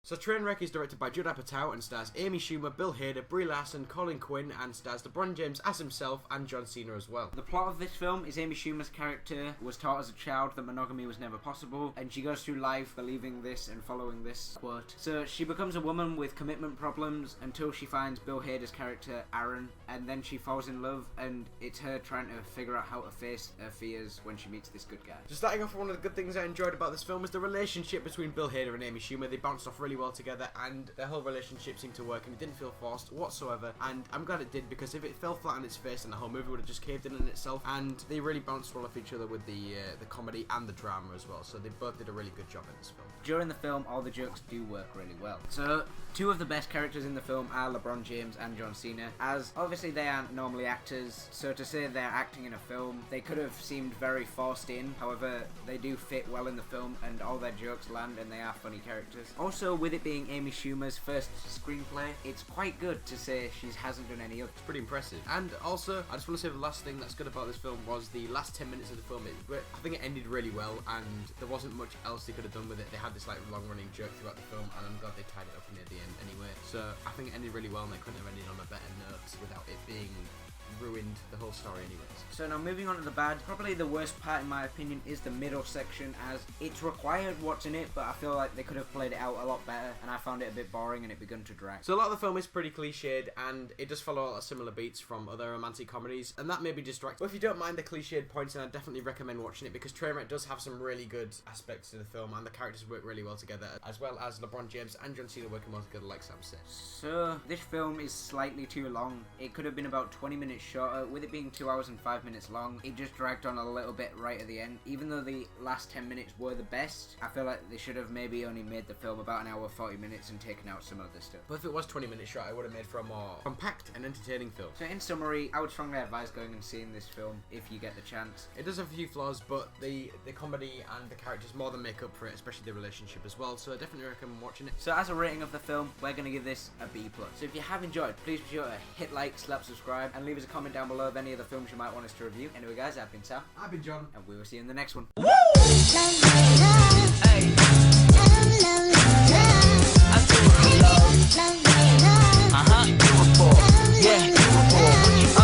So Trainwreck is directed by Judd Apatow and stars Amy Schumer, Bill Hader, Brie Larson, Colin Quinn, and stars LeBron James as himself and John Cena as well. The plot of this film is Amy Schumer's character was taught as a child that monogamy was never possible, and she goes through life believing this and following this quote. So she becomes a woman with commitment problems until she finds Bill Hader's character, Aaron, and then she falls in love, and it's her trying to figure out how to face her fears when she meets this good guy. Just starting off with one of the good things I enjoyed about this film was the relationship between Bill Hader and Amy Schumer. They bounced off really well together, and their whole relationship seemed to work, and it didn't feel forced whatsoever, and I'm glad it did, because if it fell flat on its face, then the whole movie would have just caved in on itself, and they really bounced well off each other with the comedy and the drama as well, so they both did a really good job in this film. During the film, all the jokes do work really well. So, two of the best characters in the film are LeBron James and John Cena, as obviously they aren't normally actors, so to say they're acting in a film, they could have seemed very forced in, however, they do fit well in the film, and all their jokes land, and they are funny characters. Also, with it being Amy Schumer's first screenplay, it's quite good to say she hasn't done any other. It's pretty impressive. And also, I just want to say the last thing that's good about this film was the last 10 minutes of the film. I think it ended really well, and there wasn't much else they could have done with it. They had this like long-running joke throughout the film, and I'm glad they tied it up near the end anyway. So I think it ended really well, and they couldn't have ended on a better note without it being ruined the whole story anyways. So now moving on to the bad, probably the worst part in my opinion is the middle section, as it's required what's in it, but I feel like they could have played it out a lot better, and I found it a bit boring and it begun to drag. So a lot of the film is pretty cliched, and it does follow a lot of similar beats from other romantic comedies, and that may be distracting. But if you don't mind the cliched points, then I definitely recommend watching it, because Trainwreck does have some really good aspects to the film, and the characters work really well together, as well as LeBron James and John Cena working well together, like Sam said. So this film is slightly too long. It could have been about 20 minutes shorter. With it being 2 hours and 5 minutes long, it just dragged on a little bit right at the end. Even though the last 10 minutes were the best, I feel like they should have maybe only made the film about an hour 40 minutes and taken out some other stuff. But if it was 20 minutes short, I would have made for a more compact and entertaining film. So in summary, I would strongly advise going and seeing this film if you get the chance. It does have a few flaws, but the comedy and the characters more than make up for it, especially the relationship as well, so I definitely recommend watching it. So as a rating of the film, we're going to give this a B+. So if you have enjoyed, please be sure to hit like, slap subscribe, and leave us a comment down below of any of the films you might want us to review. Anyway guys, I've been Sam. I've been John. And we will see you in the next one. Woo!